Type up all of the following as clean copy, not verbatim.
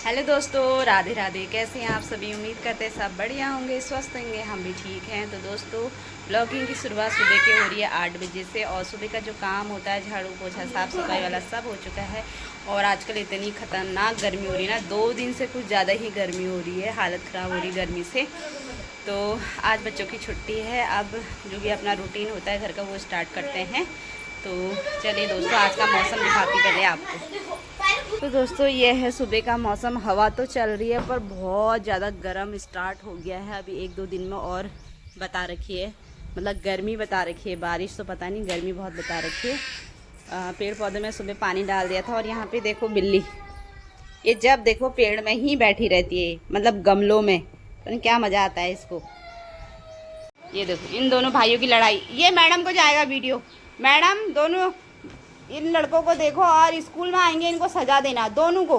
Hello दोस्तों, राधे राधे। कैसे हैं आप सभी? उम्मीद करते हैं सब बढ़िया होंगे, स्वस्थ होंगे। हम भी ठीक हैं। तो दोस्तों, ब्लॉगिंग की शुरुआत सुबह की हो रही है 8 बजे से। और सुबह का जो काम होता है, झाड़ू पोछा साफ़ सफाई वाला, सब हो चुका है। और आजकल इतनी ख़तरनाक गर्मी हो रही है ना, 2 दिन से कुछ ज़्यादा ही गर्मी हो रही है। हालत ख़राब हो रही है गर्मी से। तो आज बच्चों की छुट्टी है। अब जो भी अपना रूटीन होता है घर का, वो स्टार्ट करते हैं। तो चलिए दोस्तों, आज का मौसम दिखाती पहले आपको। तो दोस्तों, ये है सुबह का मौसम। हवा तो चल रही है पर बहुत ज़्यादा गर्म स्टार्ट हो गया है। अभी 1-2 दिन में और बता रखी है, मतलब गर्मी बता रखी है। बारिश तो पता नहीं, गर्मी बहुत बता रखी है। पेड़ पौधे में सुबह पानी डाल दिया था। और यहाँ पे देखो बिल्ली, ये जब देखो पेड़ में ही बैठी रहती है, मतलब गमलों में। तो क्या मज़ा आता है इसको। ये देखो इन दोनों भाइयों की लड़ाई। ये मैडम को जाएगा वीडियो। मैडम, दोनों इन लड़कों को देखो, और स्कूल में आएंगे इनको सजा देना दोनों को।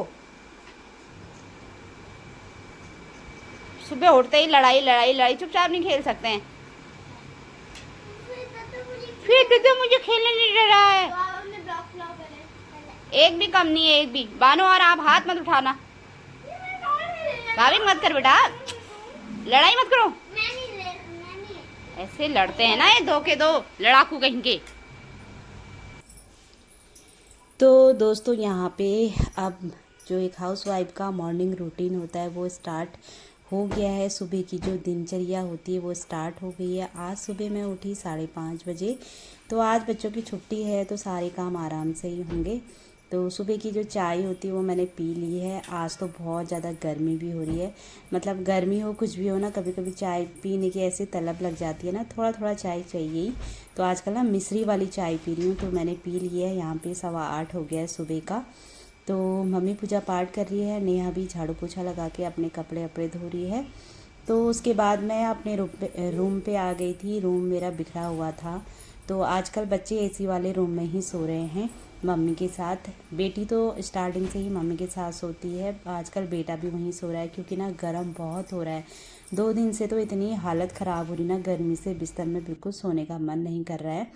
सुबह उठते ही लड़ाई लड़ाई लड़ाई। चुपचाप नहीं खेल सकते हैं? फिर तो मुझे खेलने नहीं दे रहा है। एक भी कम नहीं है, एक भी। बानो, और आप हाथ मत उठाना। भाभी मत कर बेटा, लड़ाई मत करो। ऐसे लड़ते हैं ना ये दो के दो लड़ाकू कहीं के। तो दोस्तों, यहाँ पे अब जो एक हाउसवाइफ का मॉर्निंग रूटीन होता है वो स्टार्ट हो गया है। सुबह की जो दिनचर्या होती है वो स्टार्ट हो गई है। आज सुबह मैं उठी 5:30 बजे। तो आज बच्चों की छुट्टी है तो सारे काम आराम से ही होंगे। तो सुबह की जो चाय होती है वो मैंने पी ली है। आज तो बहुत ज़्यादा गर्मी भी हो रही है। मतलब गर्मी हो कुछ भी हो ना, कभी कभी चाय पीने की ऐसी तलब लग जाती है ना, थोड़ा थोड़ा चाय चाहिए ही। तो आजकल ना मिश्री वाली चाय पी रही हूँ। तो मैंने पी ली है। यहाँ पे 8:15 हो गया है सुबह का। तो मम्मी पूजा पाठ कर रही है, नेहा भी झाड़ू पोछा लगा के अपने कपड़े अपड़े धो रही है। तो उसके बाद मैं अपने रूम पे आ गई थी। रूम मेरा बिखरा हुआ था। तो आजकल बच्चे एसी वाले रूम में ही सो रहे हैं मम्मी के साथ। बेटी तो स्टार्टिंग से ही मम्मी के साथ सोती है। आजकल बेटा भी वहीं सो रहा है क्योंकि ना गर्म बहुत हो रहा है। 2 दिन से तो इतनी हालत ख़राब हो रही ना गर्मी से, बिस्तर में बिल्कुल सोने का मन नहीं कर रहा है।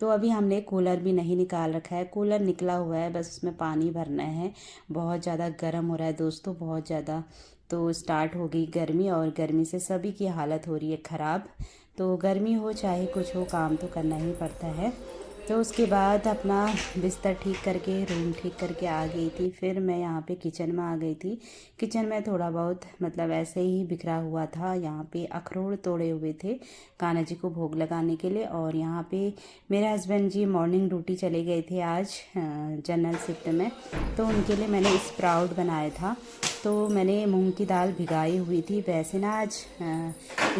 तो अभी हमने कूलर भी नहीं निकाल रखा है। कूलर निकला हुआ है, बस उसमें पानी भरना है। बहुत ज़्यादा गर्म हो रहा है दोस्तों, बहुत ज़्यादा। तो स्टार्ट हो गई गर्मी, और गर्मी से सभी की हालत हो रही है ख़राब। तो गर्मी हो चाहे कुछ हो, काम तो करना ही पड़ता है। तो उसके बाद अपना बिस्तर ठीक करके, रूम ठीक करके आ गई थी। फिर मैं यहाँ पे किचन में आ गई थी। किचन में थोड़ा बहुत मतलब ऐसे ही बिखरा हुआ था। यहाँ पे अखरोट तोड़े हुए थे कान्हा जी को भोग लगाने के लिए। और यहाँ पे मेरे हस्बैंड जी मॉर्निंग ड्यूटी चले गए थे आज जनरल शिफ्ट में। तो उनके लिए मैंने स्प्राउट बनाया था। तो मैंने मूंग की दाल भिगाई हुई थी। वैसे ना आज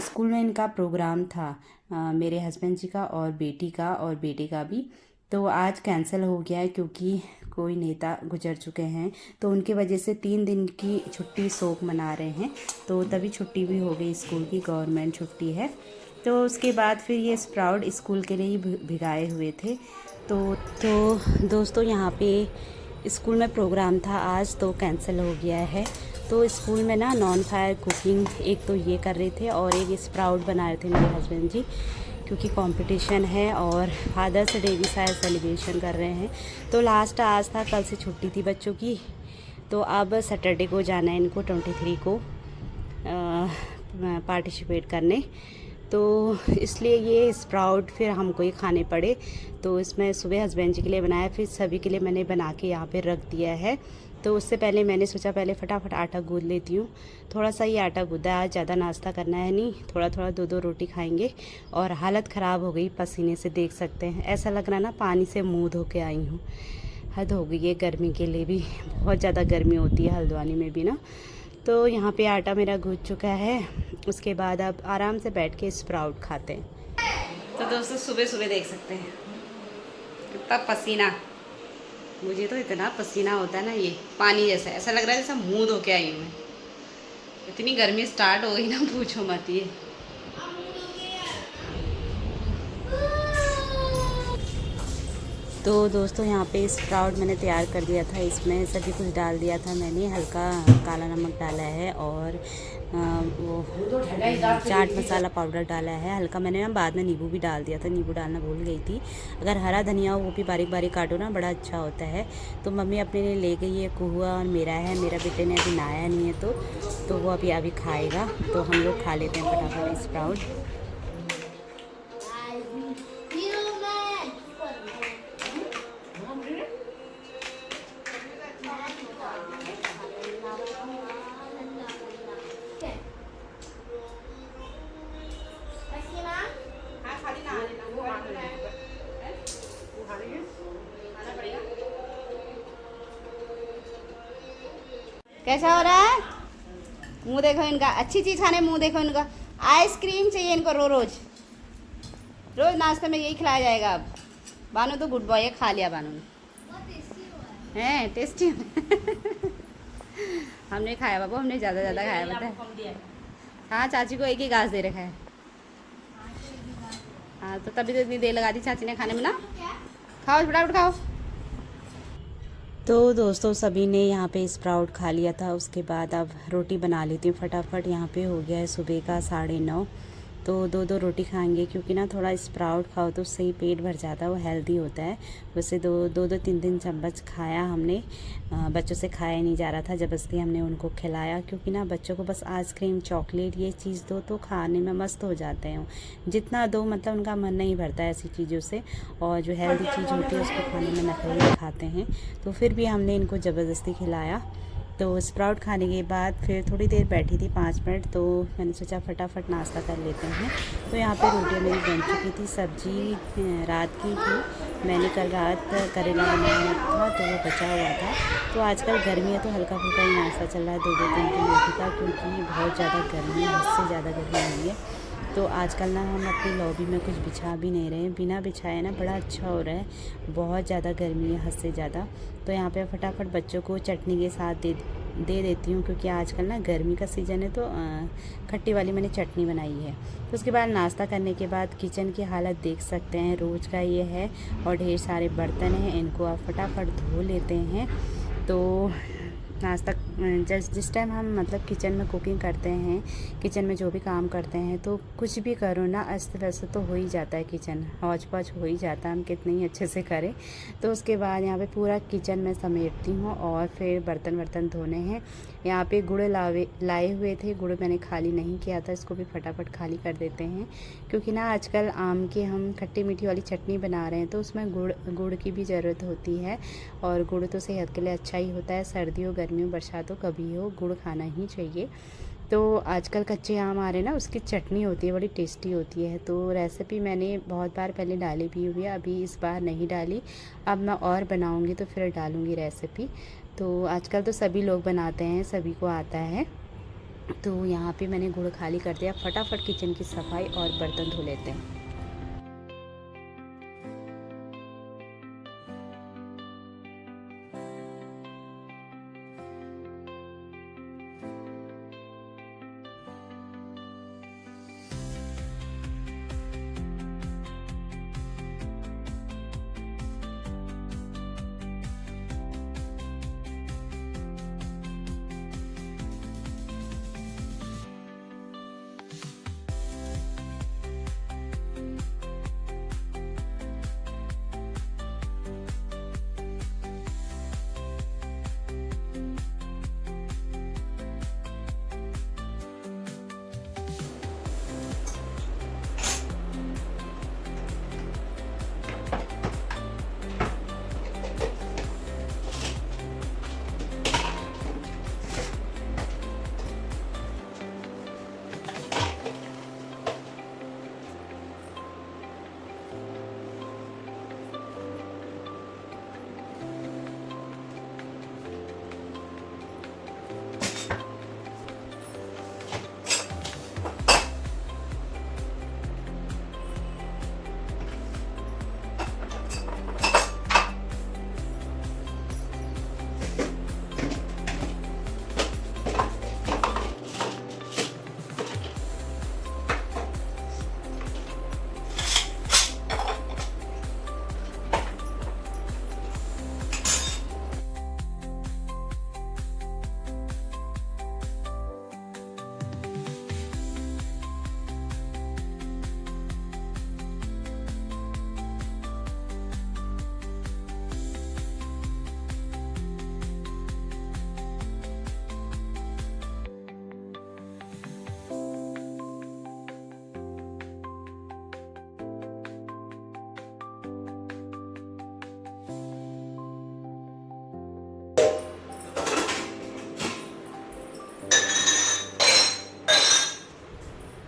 स्कूल में इनका प्रोग्राम था, मेरे हस्बैंड जी का और बेटी का और बेटे का भी। तो आज कैंसिल हो गया है क्योंकि कोई नेता गुजर चुके हैं। तो उनकी वजह से 3 दिन की छुट्टी शोक मना रहे हैं। तो तभी छुट्टी भी हो गई स्कूल की, गवर्नमेंट छुट्टी है। तो उसके बाद फिर ये स्प्राउट स्कूल के लिए ही भिगाए हुए थे। तो दोस्तों, यहाँ पे स्कूल में प्रोग्राम था आज, तो कैंसिल हो गया है। तो स्कूल में ना नॉन फायर कुकिंग एक तो ये कर रहे थे, और एक स्प्राउट बना रहे थे मेरे हस्बैंड जी, क्योंकि कंपटीशन है और फादर्स डे भी शायद सेलिब्रेशन कर रहे हैं। तो लास्ट आज था, कल से छुट्टी थी बच्चों की। तो अब सैटरडे को जाना है इनको, 23 को पार्टिसिपेट करने। तो इसलिए ये स्प्राउट फिर हमको ही खाने पड़े। तो इसमें सुबह हस्बैंड जी के लिए बनाया, फिर सभी के लिए मैंने बना के यहाँ पे रख दिया है। तो उससे पहले मैंने सोचा पहले फटाफट आटा गूँध लेती हूँ। थोड़ा सा ही आटा गूँधा है, आज ज़्यादा नाश्ता करना है नहीं, थोड़ा थोड़ा 2-2 रोटी खाएंगे। और हालत ख़राब हो गई, पसीने से देख सकते हैं, ऐसा लग रहा ना पानी से मुँह धो के आई हूँ। हद हो गई है गर्मी के लिए भी, बहुत ज़्यादा गर्मी होती है हल्द्वानी में भी ना। तो यहाँ पे आटा मेरा गूँथ चुका है। उसके बाद अब आराम से बैठ के स्प्राउट खाते हैं। तो दोस्तों, सुबह सुबह देख सकते हैं इतना पसीना। मुझे तो इतना पसीना होता है ना, ये पानी जैसा, ऐसा लग रहा है जैसा मुँह धो के आई हूँ मैं। इतनी गर्मी स्टार्ट हो गई ना, पूछो मत। ये तो दोस्तों यहाँ पे स्प्राउट मैंने तैयार कर दिया था, इसमें सभी कुछ डाल दिया था मैंने, हल्का काला नमक डाला है और वो चाट मसाला पाउडर डाला है हल्का। मैंने ना बाद में नींबू भी डाल दिया था, नींबू डालना भूल गई थी। अगर हरा धनिया हो वो भी बारीक बारीक काटो ना, बड़ा अच्छा होता है। तो मम्मी अपने लिए ले गई है कुहुआ और मेरा है, मेरा बेटे ने अभी नहाया नहीं है तो वो अभी खाएगा। तो हम लोग खा लेते हैं फटाफट स्प्राउट। कैसा हो रहा है? मुंह देखो इनका, अच्छी चीज़ खाने मुंह देखो इनका। आइसक्रीम चाहिए इनको रोज रोज नाश्ते में यही खिलाया जाएगा। अब बानू तो गुड बॉय है, खा लिया बानू ने। हैं टेस्टी हमने खाया बाबू, हमने ज़्यादा खाया पता है। हाँ चाची को एक ही घास दे रखा है। हाँ तो तभी तो इतनी देर लगा दी चाची ने खाने में ना। खाओ फटाफट खाओ। तो दोस्तों सभी ने यहाँ पे स्प्राउट खा लिया था, उसके बाद अब रोटी बना लेती हूँ फटाफट। यहाँ पे हो गया है सुबह का 9:30। तो 2 रोटी खाएंगे क्योंकि ना थोड़ा स्प्राउट खाओ तो सही पेट भर जाता है, वो हेल्दी होता है। वैसे 2-3 चम्मच खाया हमने, बच्चों से खाया नहीं जा रहा था, ज़बरदस्ती हमने उनको खिलाया। क्योंकि ना बच्चों को बस आइसक्रीम चॉकलेट ये चीज़ दो तो खाने में मस्त हो जाते हैं। जितना दो मतलब उनका मन नहीं भरता है ऐसी चीज़ों से, और जो हेल्दी चीज़ होती है उसको खाने में नखरे दिखाते हैं। तो फिर भी हमने इनको ज़बरदस्ती खिलाया। तो स्प्राउट खाने के बाद फिर थोड़ी देर बैठी थी 5 मिनट, तो मैंने सोचा फटाफट नाश्ता कर लेते हैं। तो यहाँ पे रोटियाँ मेरी बन चुकी थी, सब्जी रात की थी, मैंने कल रात करेला बनाया था तो वो बचा हुआ था। तो आजकल गर्मी है तो हल्का फुल्का ही नाश्ता चल रहा है 2-3 रोटी का, क्योंकि बहुत ज़्यादा गर्मी है, हद से ज़्यादा गर्मी हुई है। तो आजकल ना हम अपनी लॉबी में कुछ बिछा भी नहीं रहे हैं, बिना बिछाए ना बड़ा अच्छा हो रहा है, बहुत ज़्यादा गर्मी है हद से ज़्यादा। तो यहाँ पे फटाफट बच्चों को चटनी के साथ दे देती हूँ, क्योंकि आजकल ना गर्मी का सीज़न है। तो खट्टी वाली मैंने चटनी बनाई है। तो उसके बाद नाश्ता करने के बाद किचन की हालत देख सकते हैं, रोज़ का ये है और ढेर सारे बर्तन हैं, इनको आप फटाफट धो लेते हैं। तो नाश्ता जिस टाइम हम मतलब किचन में कुकिंग करते हैं, किचन में जो भी काम करते हैं, तो कुछ भी करो ना अस्त व्यस्त तो हो ही जाता है, किचन हौच पौच हो ही जाता है, हम कितने ही अच्छे से करें। तो उसके बाद यहाँ पे पूरा किचन में समेटती हूँ और फिर बर्तन धोने हैं। यहाँ पे गुड़ लाए हुए थे, गुड़ मैंने खाली नहीं किया था, इसको भी फटाफट खाली कर देते हैं। क्योंकि ना आजकल आम की हम खट्टी मीठी वाली चटनी बना रहे हैं, तो उसमें गुड़ की भी ज़रूरत होती है, और गुड़ तो सेहत के लिए अच्छा ही होता है। सर्दियों गर्मियों बरसातों कभी हो गुड़ खाना ही चाहिए। तो आजकल कच्चे आम आ रहे हैं ना, उसकी चटनी होती है, बड़ी टेस्टी होती है। तो रेसिपी मैंने बहुत बार पहले डाली भी हुई है, अभी इस बार नहीं डाली, अब मैं और बनाऊंगी तो फिर डालूंगी रेसिपी। तो आजकल तो सभी लोग बनाते हैं, सभी को आता है। तो यहाँ पे मैंने गुड़ खाली कर दिया, फटाफट किचन की सफाई और बर्तन धो लेते हैं।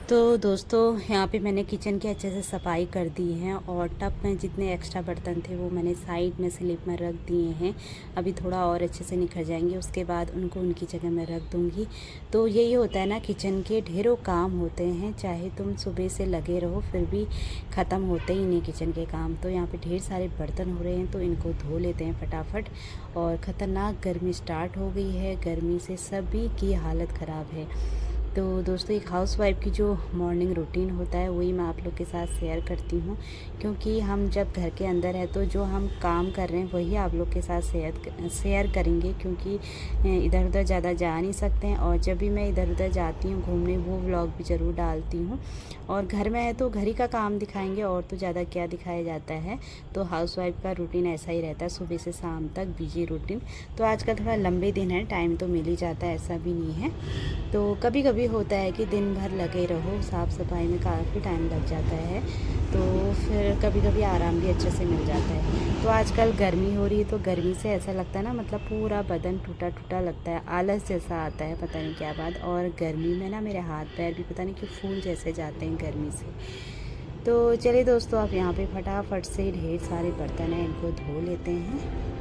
तो दोस्तों यहाँ पे मैंने किचन की अच्छे से सफाई कर दी है और टब में जितने एक्स्ट्रा बर्तन थे वो मैंने साइड में स्लिप में रख दिए हैं। अभी थोड़ा और अच्छे से निखर जाएंगे, उसके बाद उनको उनकी जगह में रख दूँगी। तो यही होता है ना, किचन के ढेरों काम होते हैं, चाहे तुम सुबह से लगे रहो फिर भी ख़त्म होते ही नहीं किचन के काम। तो यहाँ पर ढेर सारे बर्तन हो रहे हैं तो इनको धो लेते हैं फटाफट। और ख़तरनाक गर्मी स्टार्ट हो गई है, गर्मी से सभी की हालत ख़राब है। तो दोस्तों एक हाउसवाइफ की जो मॉर्निंग रूटीन होता है वही मैं आप लोग के साथ शेयर करती हूँ, क्योंकि हम जब घर के अंदर है तो जो हम काम कर रहे हैं वही आप लोग के साथ शेयर करेंगे, क्योंकि इधर उधर ज़्यादा जा नहीं सकते हैं। और जब भी मैं इधर उधर जाती हूँ घूमने वो व्लॉग भी ज़रूर डालती हूँ। और घर में है तो घर ही का काम दिखाएंगे, और तो ज़्यादा क्या दिखाया जाता है। तो हाउसवाइफ का रूटीन ऐसा ही रहता है, सुबह से शाम तक बिजी रूटीन। तो आजकल थोड़ा लंबे दिन है, टाइम तो मिल ही जाता है, ऐसा भी नहीं है। तो कभी कभी होता है कि दिन भर लगे रहो, साफ़ सफाई में काफ़ी टाइम लग जाता है, तो फिर कभी कभी आराम भी अच्छे से मिल जाता है। तो आजकल गर्मी हो रही है तो गर्मी से ऐसा लगता है ना, मतलब पूरा बदन टूटा टूटा लगता है, आलस जैसा आता है, पता नहीं क्या बात। और गर्मी में ना मेरे हाथ पैर भी पता नहीं क्यों फूल जैसे जाते हैं गर्मी से। तो चलिए दोस्तों, आप यहाँ पे फटाफट से ढेर सारे बर्तन हैं इनको धो लेते हैं।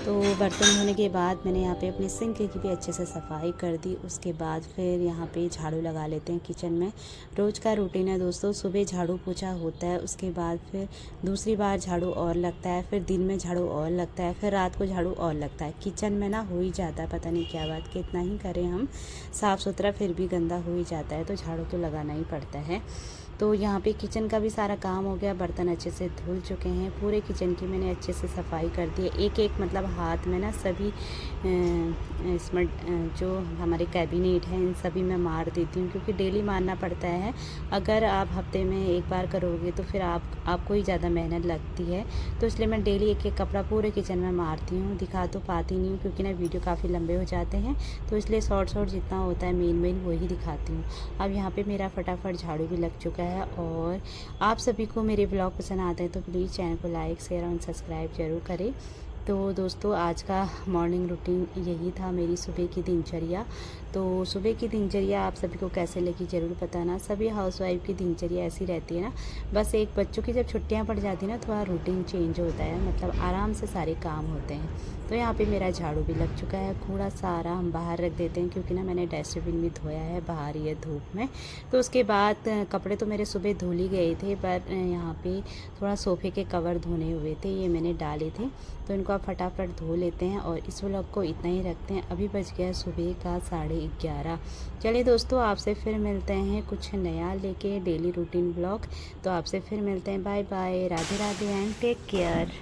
तो बर्तन धोने के बाद मैंने यहाँ पे अपने सिंक की भी अच्छे से सफाई कर दी। उसके बाद फिर यहाँ पे झाड़ू लगा लेते हैं किचन में। रोज़ का रूटीन है दोस्तों, सुबह झाड़ू पोछा होता है, उसके बाद फिर दूसरी बार झाड़ू और लगता है, फिर दिन में झाड़ू और लगता है, फिर रात को झाड़ू और लगता है। किचन में ना हो ही जाता है, पता नहीं क्या बात, कितना ही करें हम साफ़ सुथरा फिर भी गंदा हो ही जाता है, तो झाड़ू तो लगाना ही पड़ता है। तो यहाँ पे किचन का भी सारा काम हो गया, बर्तन अच्छे से धुल चुके हैं, पूरे किचन की मैंने अच्छे से सफाई कर दी है। एक एक मतलब हाथ में ना सभी इसमें जो हमारे कैबिनेट हैं इन सभी में मार देती हूँ, क्योंकि डेली मारना पड़ता है। अगर आप हफ्ते में एक बार करोगे तो फिर आपको ही ज़्यादा मेहनत लगती है, तो इसलिए मैं डेली एक एक कपड़ा पूरे किचन में मारती हूँ। दिखा तो पाती नहीं हूँ क्योंकि ना वीडियो काफ़ी लंबे हो जाते हैं, तो इसलिए शॉर्ट जितना होता है मेन वही दिखाती हूँ। अब यहाँ पे मेरा फटाफट झाड़ू भी लग चुका है। और आप सभी को मेरे ब्लॉग पसंद आते हैं तो प्लीज़ चैनल को लाइक शेयर और सब्सक्राइब जरूर करें। तो दोस्तों आज का मॉर्निंग रूटीन यही था, मेरी सुबह की दिनचर्या। तो सुबह की दिनचर्या आप सभी को कैसे लगी ज़रूर बताना। सभी हाउसवाइफ की दिनचर्या ऐसी रहती है ना, बस एक बच्चों की जब छुट्टियां पड़ जाती है ना, थोड़ा रूटीन चेंज होता है, मतलब आराम से सारे काम होते हैं। तो यहाँ पे मेरा झाड़ू भी लग चुका है, कूड़ा सारा हम बाहर रख देते हैं क्योंकि ना मैंने डस्टबिन भी धोया है बाहर ये धूप में। तो उसके बाद कपड़े तो मेरे सुबह धुल ही गए थे, पर यहाँ पे थोड़ा सोफ़े के कवर धोने हुए थे, ये मैंने डाले थे, तो इनको आप फटाफट धो लेते हैं और इस व्लॉग को इतना ही रखते हैं। अभी बज गया सुबह का 11:30। चलिए दोस्तों, आपसे फिर मिलते हैं कुछ नया लेके डेली रूटीन व्लॉग। तो आपसे फिर मिलते हैं। Bye bye, Radhe Radhe and take care.